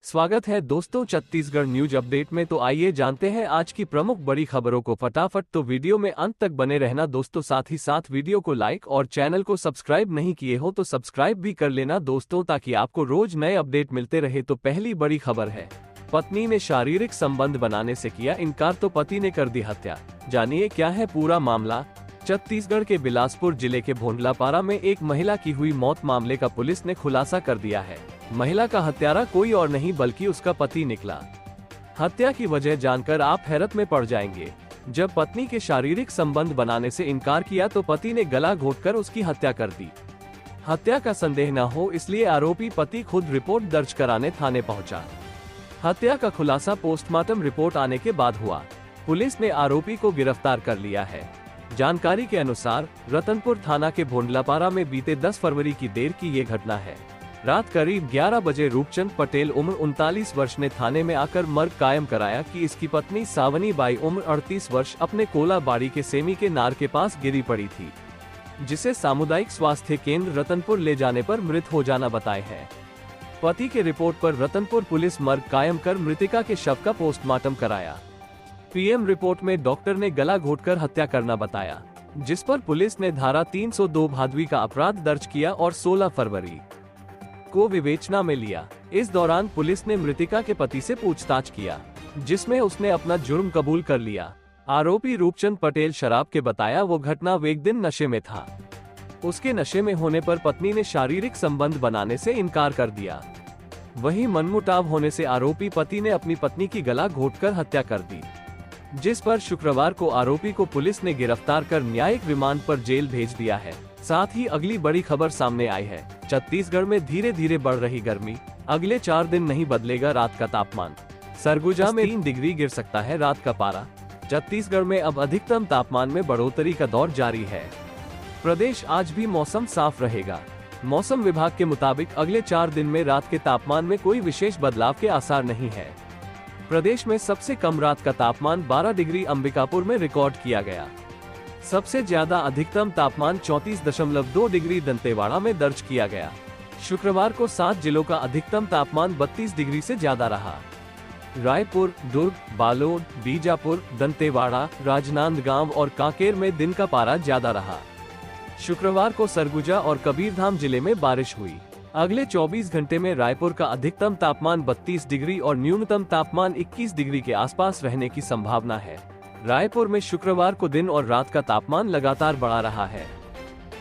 स्वागत है दोस्तों छत्तीसगढ़ न्यूज अपडेट में। तो आइए जानते हैं आज की प्रमुख बड़ी खबरों को फटाफट। तो वीडियो में अंत तक बने रहना दोस्तों, साथ ही साथ वीडियो को लाइक और चैनल को सब्सक्राइब नहीं किए हो तो सब्सक्राइब भी कर लेना दोस्तों, ताकि आपको रोज नए अपडेट मिलते रहे। तो पहली बड़ी खबर है, पत्नी ने शारीरिक संबंध बनाने से किया इनकार तो पति ने कर दी हत्या। जानिए क्या है पूरा मामला। छत्तीसगढ़ के बिलासपुर जिले के भोंडलापारा में एक महिला की हुई मौत मामले का पुलिस ने खुलासा कर दिया है। महिला का हत्यारा कोई और नहीं बल्कि उसका पति निकला। हत्या की वजह जानकर आप हैरत में पड़ जाएंगे। जब पत्नी के शारीरिक संबंध बनाने से इनकार किया तो पति ने गला घोंटकर उसकी हत्या कर दी। हत्या का संदेह न हो इसलिए आरोपी पति खुद रिपोर्ट दर्ज कराने थाने पहुंचा। हत्या का खुलासा पोस्टमार्टम रिपोर्ट आने के बाद हुआ। पुलिस ने आरोपी को गिरफ्तार कर लिया है। जानकारी के अनुसार रतनपुर थाना के भोंडलापारा में बीते 10 फरवरी की देर की ये घटना है। रात करीब 11 बजे रूपचंद पटेल उम्र 39 वर्ष ने थाने में आकर मर्ग कायम कराया कि इसकी पत्नी सावनी बाई उम्र 38 वर्ष अपने कोला बाड़ी के सेमी के नार के पास गिरी पड़ी थी, जिसे सामुदायिक स्वास्थ्य केंद्र रतनपुर ले जाने पर मृत हो जाना बताए हैं। पति के रिपोर्ट पर रतनपुर पुलिस मर्ग कायम कर मृतिका के शव का पोस्टमार्टम कराया। पीएम रिपोर्ट में डॉक्टर ने गला घोंटकर हत्या करना बताया, जिस पर पुलिस ने धारा 302 भादवी का अपराध दर्ज किया और 16 फरवरी को विवेचना में लिया। इस दौरान पुलिस ने मृतिका के पति से पूछताछ किया, जिसमें उसने अपना जुर्म कबूल कर लिया। आरोपी रूपचंद पटेल शराब के बताया वो घटना वे एक दिन नशे में था। उसके नशे में होने पर पत्नी ने शारीरिक संबंध बनाने से इनकार कर दिया। वहीं मनमुटाव होने से आरोपी पति ने अपनी पत्नी की गला घोंटकर हत्या कर दी, जिस पर शुक्रवार को आरोपी को पुलिस ने गिरफ्तार कर न्यायिक रिमांड पर जेल भेज दिया है। साथ ही अगली बड़ी खबर सामने आई है, छत्तीसगढ़ में धीरे धीरे बढ़ रही गर्मी। अगले 4 दिन नहीं बदलेगा रात का तापमान। सरगुजा में 3 डिग्री गिर सकता है रात का पारा। छत्तीसगढ़ में अब अधिकतम तापमान में बढ़ोतरी का दौर जारी है। प्रदेश आज भी मौसम साफ रहेगा। मौसम विभाग के मुताबिक अगले 4 दिन में रात के तापमान में कोई विशेष बदलाव के आसार नहीं है। प्रदेश में सबसे कम रात का तापमान 12 डिग्री अंबिकापुर में रिकॉर्ड किया गया। सबसे ज्यादा अधिकतम तापमान 34.2 डिग्री दंतेवाड़ा में दर्ज किया गया। शुक्रवार को 7 जिलों का अधिकतम तापमान 32 डिग्री से ज्यादा रहा। रायपुर, दुर्ग, बालोद, बीजापुर, दंतेवाड़ा, राजनांदगांव और कांकेर में दिन का पारा ज्यादा रहा। शुक्रवार को सरगुजा और कबीरधाम जिले में बारिश हुई। अगले 24 घंटे में रायपुर का अधिकतम तापमान 32 डिग्री और न्यूनतम तापमान 21 डिग्री के आसपास रहने की संभावना है। रायपुर में शुक्रवार को दिन और रात का तापमान लगातार बढ़ा रहा है।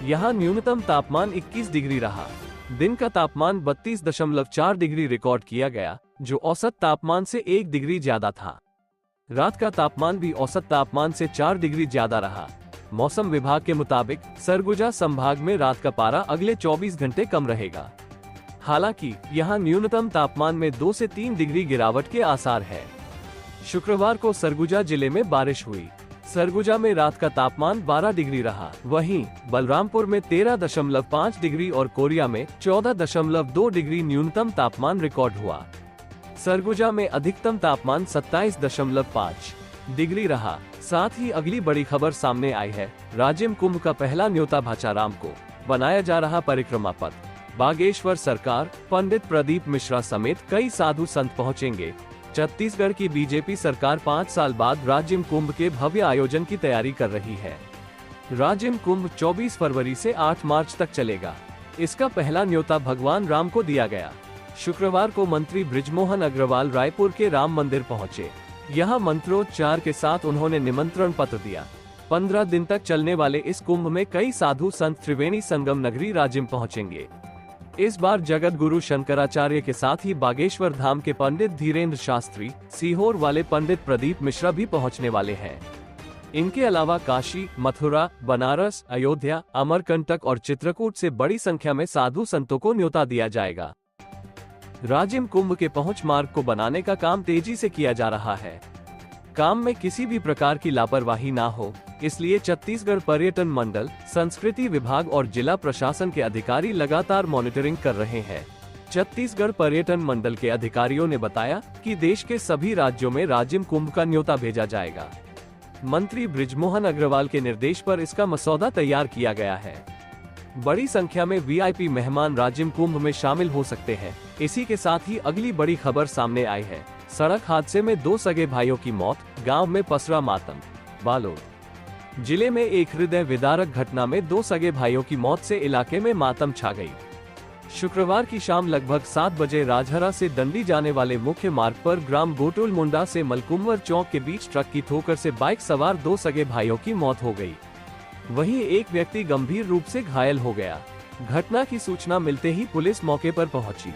यहां न्यूनतम तापमान 21 डिग्री रहा। दिन का तापमान 32.4 डिग्री रिकॉर्ड किया गया, जो औसत तापमान से 1 डिग्री ज्यादा था। रात का तापमान भी औसत तापमान से 4 डिग्री ज्यादा रहा। मौसम विभाग के मुताबिक सरगुजा संभाग में रात का पारा अगले 24 घंटे कम रहेगा। हालांकि यहां न्यूनतम तापमान में 2 से 3 डिग्री गिरावट के आसार है। शुक्रवार को सरगुजा जिले में बारिश हुई। सरगुजा में रात का तापमान 12 डिग्री रहा। वहीं बलरामपुर में 13.5 डिग्री और कोरिया में 14.2 डिग्री न्यूनतम तापमान रिकॉर्ड हुआ। सरगुजा में अधिकतम तापमान 27.5 डिग्री रहा। साथ ही अगली बड़ी खबर सामने आई है, राजिम कुंभ का पहला न्योता भाचाराम को बनाया जा रहा परिक्रमा पथ। बागेश्वर सरकार, पंडित प्रदीप मिश्रा समेत कई साधु संत पहुंचेंगे। छत्तीसगढ़ की बीजेपी सरकार 5 साल बाद राजिम कुंभ के भव्य आयोजन की तैयारी कर रही है। राजिम कुंभ 24 फरवरी से 8 मार्च तक चलेगा। इसका पहला न्योता भगवान राम को दिया गया। शुक्रवार को मंत्री बृजमोहन अग्रवाल रायपुर के राम मंदिर पहुंचे। यहाँ मंत्रोच्चार के साथ उन्होंने निमंत्रण पत्र दिया। 15 दिन तक चलने वाले इस कुंभ में कई साधु संत त्रिवेणी संगम नगरी राजिम पहुंचेंगे। इस बार जगत गुरु शंकराचार्य के साथ ही बागेश्वर धाम के पंडित धीरेन्द्र शास्त्री, सीहोर वाले पंडित प्रदीप मिश्रा भी पहुंचने वाले हैं। इनके अलावा काशी, मथुरा, बनारस, अयोध्या, अमरकंटक और चित्रकूट से बड़ी संख्या में साधु संतों को न्योता दिया जाएगा। राजिम कुंभ के पहुंच मार्ग को बनाने का काम तेजी से किया जा रहा है। काम में किसी भी प्रकार की लापरवाही ना हो, इसलिए छत्तीसगढ़ पर्यटन मंडल, संस्कृति विभाग और जिला प्रशासन के अधिकारी लगातार मॉनिटरिंग कर रहे हैं। छत्तीसगढ़ पर्यटन मंडल के अधिकारियों ने बताया कि देश के सभी राज्यों में राजिम कुंभ का न्योता भेजा जाएगा। मंत्री बृजमोहन अग्रवाल के निर्देश पर इसका मसौदा तैयार किया गया है। बड़ी संख्या में वीआईपी मेहमान राजिम कुंभ में शामिल हो सकते हैं। इसी के साथ ही अगली बड़ी खबर सामने आई है। सड़क हादसे में 2 सगे भाइयों की मौत, गांव में पसरा मातम। बालोद जिले में एक हृदय विदारक घटना में 2 सगे भाइयों की मौत से इलाके में मातम छा गई। शुक्रवार की शाम लगभग 7 बजे राजहरा से दंडी जाने वाले मुख्य मार्ग पर ग्राम गोटुल मुंडा से मलकुंवर चौक के बीच ट्रक की ठोकर से बाइक सवार 2 सगे भाइयों की मौत हो गई। वहीं एक व्यक्ति गंभीर रूप से घायल हो गया। घटना की सूचना मिलते ही पुलिस मौके पर पहुंची।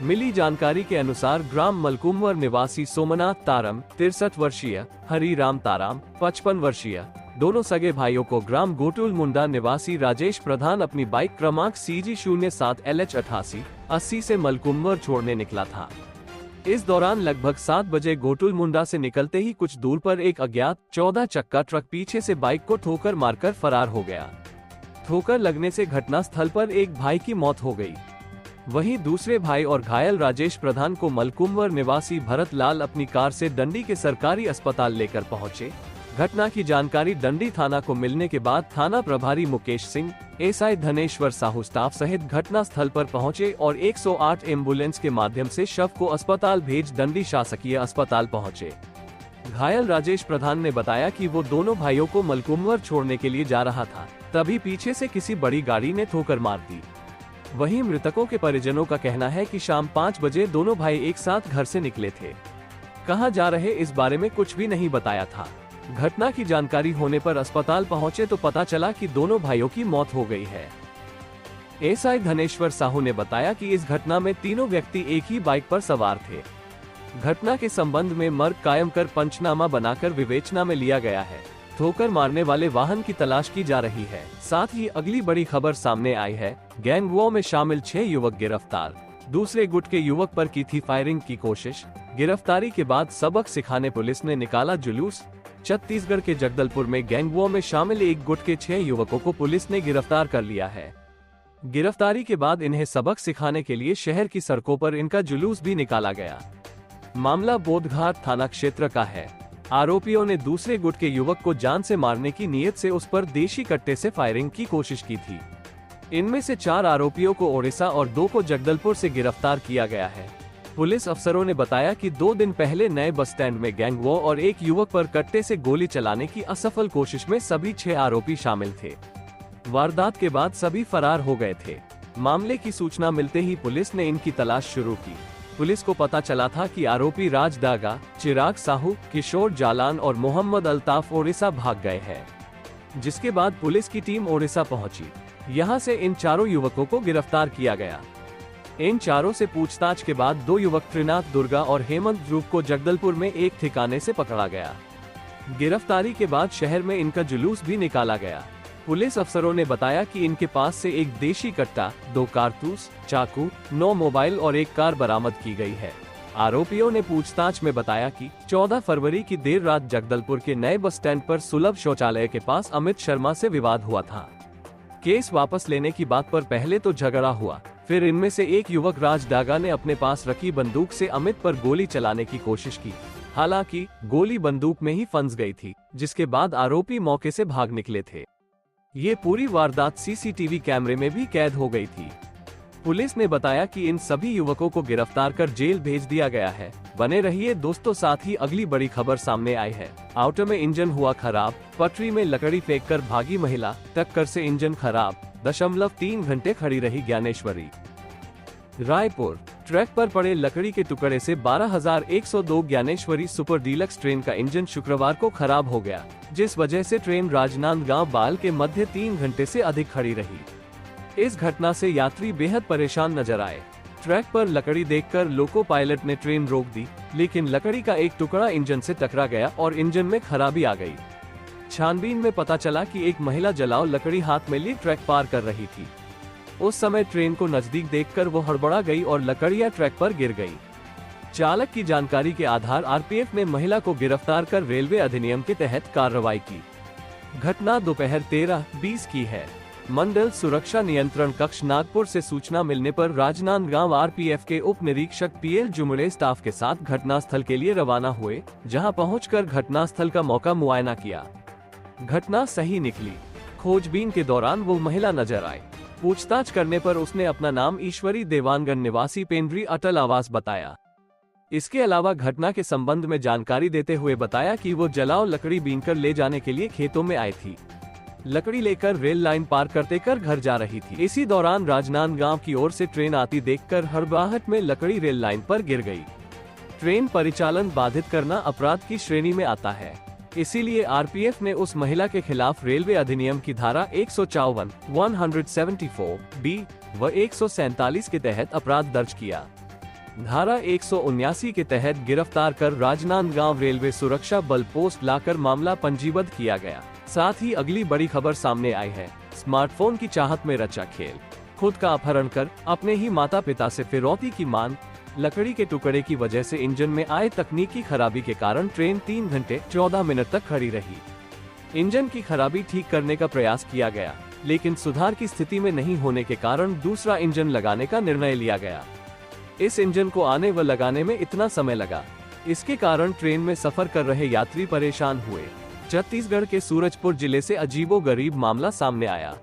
मिली जानकारी के अनुसार ग्राम मलकुंवर निवासी सोमनाथ तारम 63 वर्षीय, हरिराम ताराम 55 वर्षीय, दोनों सगे भाइयों को ग्राम गोटुल मुंडा निवासी राजेश प्रधान अपनी बाइक क्रमांक CG07 LH88 80 से मलकुंवर छोड़ने निकला था। इस दौरान लगभग 7 बजे गोटुल मुंडा से निकलते ही कुछ दूर पर एक अज्ञात 14 चक्का ट्रक पीछे से बाइक को ठोकर मारकर फरार हो गया। ठोकर लगने से घटनास्थल पर एक भाई की मौत हो गई। वहीं दूसरे भाई और घायल राजेश प्रधान को मलकुंवर निवासी भरत लाल अपनी कार से दंडी के सरकारी अस्पताल लेकर पहुंचे। घटना की जानकारी दंडी थाना को मिलने के बाद थाना प्रभारी मुकेश सिंह, एसआई धनेश्वर साहू स्टाफ सहित घटना स्थल पर पहुंचे और 108 एम्बुलेंस के माध्यम से शव को अस्पताल भेज दंडी शासकीय अस्पताल पहुंचे। घायल राजेश प्रधान ने बताया कि वो दोनों भाइयों को मलकुंवर छोड़ने के लिए जा रहा था, तभी पीछे से किसी बड़ी गाड़ी ने ठोकर मार दी। वहीं मृतकों के परिजनों का कहना है कि शाम 5 बजे दोनों भाई एक साथ घर से निकले थे। कहां जा रहे इस बारे में कुछ भी नहीं बताया था। घटना की जानकारी होने पर अस्पताल पहुंचे तो पता चला कि दोनों भाइयों की मौत हो गई है। एसआई धनेश्वर साहू ने बताया कि इस घटना में तीनों व्यक्ति एक ही बाइक पर सवार थे। घटना के संबंध में मर्ग कायम कर पंचनामा बनाकर विवेचना में लिया गया है। ठोकर मारने वाले वाहन की तलाश की जा रही है। साथ ही अगली बड़ी खबर सामने आई है। गैंग वॉर में शामिल 6 युवक गिरफ्तार। दूसरे गुट के युवक पर की थी फायरिंग की कोशिश। गिरफ्तारी के बाद सबक सिखाने पुलिस ने निकाला जुलूस। छत्तीसगढ़ के जगदलपुर में गैंग वॉर में शामिल एक गुट के 6 युवकों को पुलिस ने गिरफ्तार कर लिया है। गिरफ्तारी के बाद इन्हें सबक सिखाने के लिए शहर की सड़कों पर इनका जुलूस भी निकाला गया। मामला बोधघाट थाना क्षेत्र का है। आरोपियों ने दूसरे गुट के युवक को जान से मारने की नीयत से उस पर देशी कट्टे से फायरिंग की कोशिश की थी। इनमें से 4 आरोपियों को ओडिशा और 2 को जगदलपुर से गिरफ्तार किया गया है। पुलिस अफसरों ने बताया कि 2 दिन पहले नए बस स्टैंड में गैंग वॉर और एक युवक पर कट्टे से गोली चलाने की असफल कोशिश में सभी 6 आरोपी शामिल थे। वारदात के बाद सभी फरार हो गए थे। मामले की सूचना मिलते ही पुलिस ने इनकी तलाश शुरू की। पुलिस को पता चला था कि आरोपी राज दागा, चिराग साहू, किशोर जालान और मोहम्मद अल्ताफ ओडिशा भाग गए हैं। जिसके बाद पुलिस की टीम ओडिशा पहुंची। यहां से इन 4 युवकों को गिरफ्तार किया गया। इन 4 से पूछताछ के बाद 2 युवक त्रिनाथ दुर्गा और हेमंत ध्रुव को जगदलपुर में एक ठिकाने से पकड़ा गया। गिरफ्तारी के बाद शहर में इनका जुलूस भी निकाला गया। पुलिस अफसरों ने बताया कि इनके पास से एक देशी कट्टा, 2 कारतूस, चाकू, 9 मोबाइल और एक कार बरामद की गई है। आरोपियों ने पूछताछ में बताया कि 14 फरवरी की देर रात जगदलपुर के नए बस स्टैंड पर सुलभ शौचालय के पास अमित शर्मा से विवाद हुआ था। केस वापस लेने की बात पर पहले तो झगड़ा हुआ, फिर इनमें से एक युवक राज डागा ने अपने पास रखी बंदूक से अमित पर गोली चलाने की कोशिश की। हालांकि गोली बंदूक में ही फंस गई थी, जिसके बाद आरोपी मौके से भाग निकले थे। ये पूरी वारदात सीसीटीवी कैमरे में भी कैद हो गई थी। पुलिस ने बताया कि इन सभी युवकों को गिरफ्तार कर जेल भेज दिया गया है। बने रहिए दोस्तों, साथ ही अगली बड़ी खबर सामने आई है। ऑटो में इंजन हुआ खराब, पटरी में लकड़ी फेंककर भागी महिला, टक्कर से इंजन खराब, 3 घंटे खड़ी रही ज्ञानेश्वरी। रायपुर ट्रैक पर पड़े लकड़ी के टुकड़े से 12,102 ज्ञानेश्वरी सुपर डीलक्स ट्रेन का इंजन शुक्रवार को खराब हो गया, जिस वजह से ट्रेन राजनांदगांव बाल के मध्य 3 घंटे से अधिक खड़ी रही। इस घटना से यात्री बेहद परेशान नजर आए। ट्रैक पर लकड़ी देखकर लोको पायलट ने ट्रेन रोक दी, लेकिन लकड़ी का एक टुकड़ा इंजन से टकरा गया और इंजन में खराबी आ गई। छानबीन में पता चला कि एक महिला जलाओ लकड़ी हाथ में लिए ट्रैक पार कर रही थी। उस समय ट्रेन को नजदीक देखकर वो हड़बड़ा गई और लकड़ियां ट्रैक पर गिर गई। चालक की जानकारी के आधार आरपीएफ ने महिला को गिरफ्तार कर रेलवे अधिनियम के तहत कार्रवाई की। घटना दोपहर 13:20 की है। मंडल सुरक्षा नियंत्रण कक्ष नागपुर से सूचना मिलने पर राजनांदगांव आरपीएफ के उप निरीक्षक पीएल जुमड़े स्टाफ के साथ घटनास्थल के लिए रवाना हुए, जहां पहुंचकर घटनास्थल का मौका मुआयना किया। घटना सही निकली। खोजबीन के दौरान वो महिला नजर आई। पूछताछ करने पर उसने अपना नाम ईश्वरी देवानगन निवासी पेंड्री अटल आवास बताया। इसके अलावा घटना के संबंध में जानकारी देते हुए बताया कि वो जलाओ लकड़ी बीनकर ले जाने के लिए खेतों में आई थी। लकड़ी लेकर रेल लाइन पार करते कर घर जा रही थी। इसी दौरान राजनांदगांव की ओर से ट्रेन आती देखकर हड़बड़ाहट में लकड़ी रेल लाइन पर गिर गई। ट्रेन परिचालन बाधित करना अपराध की श्रेणी में आता है, इसीलिए आरपीएफ ने उस महिला के खिलाफ रेलवे अधिनियम की धारा 154, 174 बी व 147 के तहत अपराध दर्ज किया। धारा 179 के तहत गिरफ्तार कर राजनांदगांव रेलवे सुरक्षा बल पोस्ट लाकर मामला पंजीबद्ध किया गया। साथ ही अगली बड़ी खबर सामने आई है। स्मार्टफोन की चाहत में रचा खेल, खुद का अपहरण कर अपने ही माता पिता से फिरौती की मांग। लकड़ी के टुकड़े की वजह से इंजन में आए तकनीकी खराबी के कारण ट्रेन 3 घंटे 14 मिनट तक खड़ी रही। इंजन की खराबी ठीक करने का प्रयास किया गया, लेकिन सुधार की स्थिति में नहीं होने के कारण दूसरा इंजन लगाने का निर्णय लिया गया। इस इंजन को आने व लगाने में इतना समय लगा, इसके कारण ट्रेन में सफर कर रहे यात्री परेशान हुए। छत्तीसगढ़ के सूरजपुर जिले से अजीबोगरीब मामला सामने आया।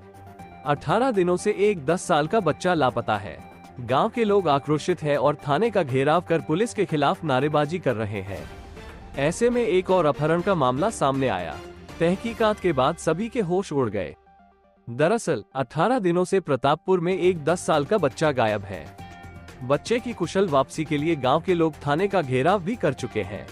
18 दिनों से एक 10 साल का बच्चा लापता है। गांव के लोग आक्रोशित हैं और थाने का घेराव कर पुलिस के खिलाफ नारेबाजी कर रहे हैं। ऐसे में एक और अपहरण का मामला सामने आया। तहकीकात के बाद सभी के होश उड़ गए। दरअसल 18 दिनों से प्रतापपुर में एक 10 साल का बच्चा गायब है। बच्चे की कुशल वापसी के लिए गांव के लोग थाने का घेराव भी कर चुके हैं।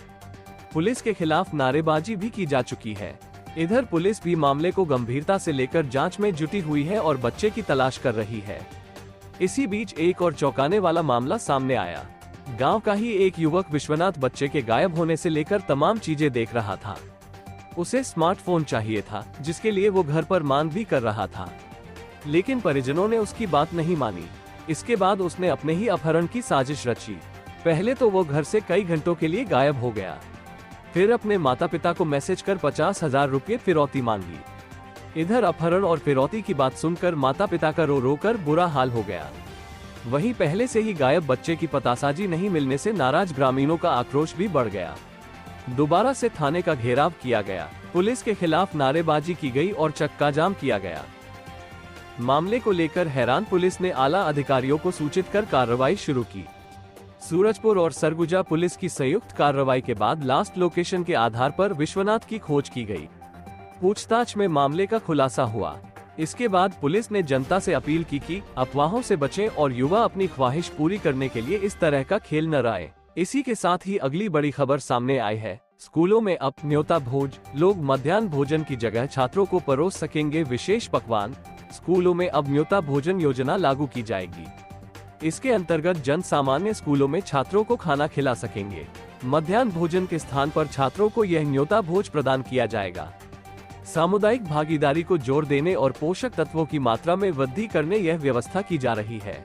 पुलिस के खिलाफ नारेबाजी भी की जा चुकी है। इधर पुलिस भी मामले को गंभीरता से लेकर जांच में जुटी हुई है और बच्चे की तलाश कर रही है। इसी बीच एक और चौंकाने वाला मामला सामने आया। गांव का ही एक युवक विश्वनाथ बच्चे के गायब होने से लेकर तमाम चीजें देख रहा था। उसे स्मार्टफोन चाहिए था, जिसके लिए वो घर पर मांग भी कर रहा था, लेकिन परिजनों ने उसकी बात नहीं मानी। इसके बाद उसने अपने ही अपहरण की साजिश रची। पहले तो वो घर से कई घंटों के लिए गायब हो गया, फिर अपने माता पिता को मैसेज कर 50,000 रुपये फिरौती मांगी। इधर अपहरण और फिरौती की बात सुनकर माता पिता का रो रो कर बुरा हाल हो गया। वहीं पहले से ही गायब बच्चे की पतासाजी नहीं मिलने से नाराज ग्रामीणों का आक्रोश भी बढ़ गया। दोबारा से थाने का घेराव किया गया, पुलिस के खिलाफ नारेबाजी की गई और चक्का जाम किया गया। मामले को लेकर हैरान पुलिस ने आला अधिकारियों को सूचित कर कार्रवाई शुरू की। सूरजपुर और सरगुजा पुलिस की संयुक्त कार्रवाई के बाद लास्ट लोकेशन के आधार पर विश्वनाथ की खोज की गई। पूछताछ में मामले का खुलासा हुआ। इसके बाद पुलिस ने जनता से अपील की कि अफवाहों से बचें और युवा अपनी ख्वाहिश पूरी करने के लिए इस तरह का खेल न राय। इसी के साथ ही अगली बड़ी खबर सामने आई है। स्कूलों में अब न्योता भोज, लोग मध्याह्न भोजन की जगह छात्रों को परोस सकेंगे विशेष पकवान। स्कूलों में अब न्योता भोजन योजना लागू की जाएगी। इसके अंतर्गत जन सामान्य स्कूलों में छात्रों को खाना खिला सकेंगे। मध्याह्न भोजन के स्थान पर छात्रों को यह न्योता भोज प्रदान किया जाएगा। सामुदायिक भागीदारी को जोर देने और पोषक तत्वों की मात्रा में वृद्धि करने यह व्यवस्था की जा रही है।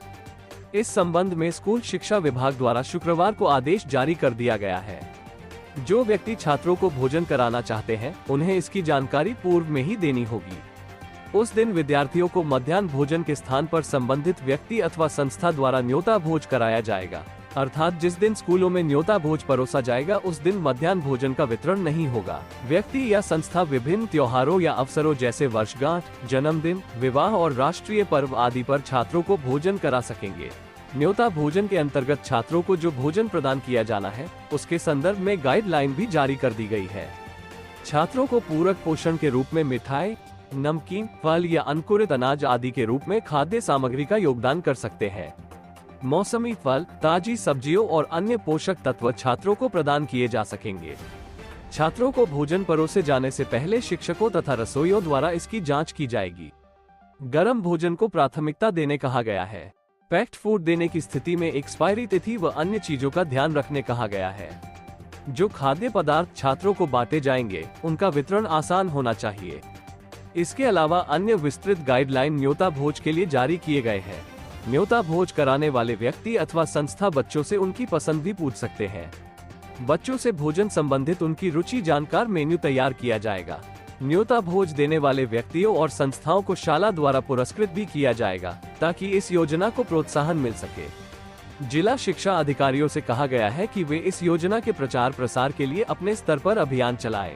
इस संबंध में स्कूल शिक्षा विभाग द्वारा शुक्रवार को आदेश जारी कर दिया गया है। जो व्यक्ति छात्रों को भोजन कराना चाहते हैं, उन्हें इसकी जानकारी पूर्व में ही देनी होगी। उस दिन विद्यार्थियों को मध्याह्न भोजन के स्थान पर संबंधित व्यक्ति अथवा संस्था द्वारा न्योता भोज कराया जाएगा। अर्थात जिस दिन स्कूलों में न्योता भोज परोसा जाएगा, उस दिन मध्याह्न भोजन का वितरण नहीं होगा। व्यक्ति या संस्था विभिन्न त्योहारों या अवसरों जैसे वर्षगांठ, जन्मदिन, विवाह और राष्ट्रीय पर्व आदि पर छात्रों को भोजन करा सकेंगे। न्योता भोजन के अंतर्गत छात्रों को जो भोजन प्रदान किया जाना है, उसके संदर्भ में गाइडलाइन भी जारी कर दी गई है। छात्रों को पूरक पोषण के रूप में मिठाई, नमकीन, फल या अंकुरित अनाज आदि के रूप में खाद्य सामग्री का योगदान कर सकते हैं। मौसमी फल, ताजी सब्जियों और अन्य पोषक तत्व छात्रों को प्रदान किए जा सकेंगे। छात्रों को भोजन परोसे जाने से पहले शिक्षकों तथा रसोइयों द्वारा इसकी जांच की जाएगी। गर्म भोजन को प्राथमिकता देने कहा गया है। पैक्ड फूड देने की स्थिति में एक्सपायरी तिथि व अन्य चीजों का ध्यान रखने कहा गया है। जो खाद्य पदार्थ छात्रों को बांटे जाएंगे, उनका वितरण आसान होना चाहिए। इसके अलावा अन्य विस्तृत गाइडलाइन न्योता भोज के लिए जारी किए गए हैं। न्योता भोज कराने वाले व्यक्ति अथवा संस्था बच्चों से उनकी पसंद भी पूछ सकते हैं। बच्चों से भोजन संबंधित उनकी रुचि जानकर मेन्यू तैयार किया जाएगा। न्योता भोज देने वाले व्यक्तियों और संस्थाओं को शाला द्वारा पुरस्कृत भी किया जाएगा, ताकि इस योजना को प्रोत्साहन मिल सके। जिला शिक्षा अधिकारियों से कहा गया है कि वे इस योजना के प्रचार प्रसार के लिए अपने स्तर पर अभियान चलाएं।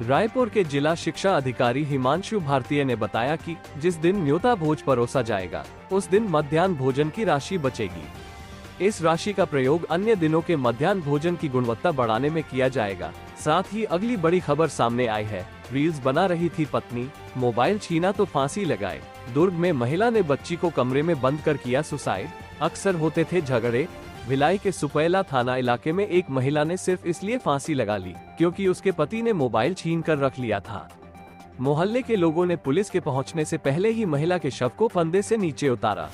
रायपुर के जिला शिक्षा अधिकारी हिमांशु भारतीय ने बताया कि जिस दिन न्योता भोज परोसा जाएगा उस दिन मध्याह्न भोजन की राशि बचेगी। इस राशि का प्रयोग अन्य दिनों के मध्याह्न भोजन की गुणवत्ता बढ़ाने में किया जाएगा। साथ ही अगली बड़ी खबर सामने आई है। रील्स बना रही थी पत्नी, मोबाइल छीना तो फांसी लगाए। दुर्ग में महिला ने बच्ची को कमरे में बंद कर किया सुसाइड। अक्सर होते थे झगड़े। भिलाई के सुपैला थाना इलाके में एक महिला ने सिर्फ इसलिए फांसी लगा ली क्योंकि उसके पति ने मोबाइल छीन कर रख लिया था। मोहल्ले के लोगों ने पुलिस के पहुंचने से पहले ही महिला के शव को फंदे से नीचे उतारा।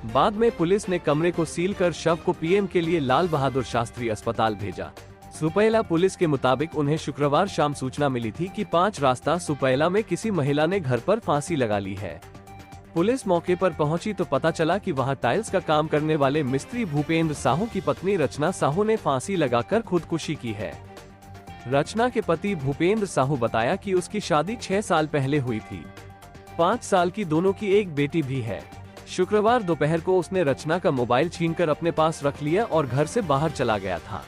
बाद में पुलिस ने कमरे को सील कर शव को पीएम के लिए लाल बहादुर शास्त्री अस्पताल भेजा। सुपैला पुलिस के मुताबिक उन्हें शुक्रवार शाम सूचना मिली थी कि 5 रास्ता सुपैला में किसी महिला ने घर पर फांसी लगा ली है। पुलिस मौके पर पहुंची तो पता चला कि वहां टाइल्स का काम करने वाले मिस्त्री भूपेंद्र साहू की पत्नी रचना साहू ने फांसी लगाकर खुदकुशी की है। रचना के पति भूपेंद्र साहू बताया कि उसकी शादी 6 साल पहले हुई थी। 5 साल की दोनों की एक बेटी भी है। शुक्रवार दोपहर को उसने रचना का मोबाइल छीनकर अपने पास रख लिया और घर से बाहर चला गया था।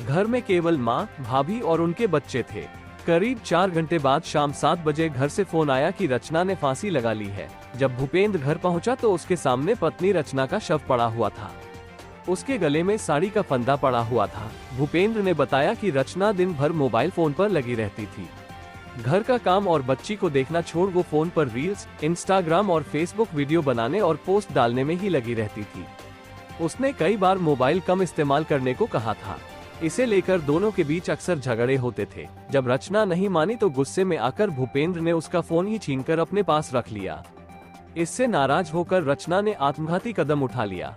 घर में केवल मां, भाभी और उनके बच्चे थे। करीब 4 घंटे बाद शाम 7 बजे घर से फोन आया कि रचना ने फांसी लगा ली है। जब भूपेंद्र घर पहुंचा तो उसके सामने पत्नी रचना का शव पड़ा हुआ था। उसके गले में साड़ी का फंदा पड़ा हुआ था। भूपेंद्र ने बताया कि रचना दिन भर मोबाइल फोन पर लगी रहती थी। घर का काम और बच्ची को देखना छोड़ वो फोन पर रील्स, इंस्टाग्राम और फेसबुक वीडियो बनाने और पोस्ट डालने में ही लगी रहती थी। उसने कई बार मोबाइल कम इस्तेमाल करने को कहा था। इसे लेकर दोनों के बीच अक्सर झगड़े होते थे। जब रचना नहीं मानी तो गुस्से में आकर भूपेंद्र ने उसका फोन ही छीनकर अपने पास रख लिया। इससे नाराज होकर रचना ने आत्मघाती कदम उठा लिया।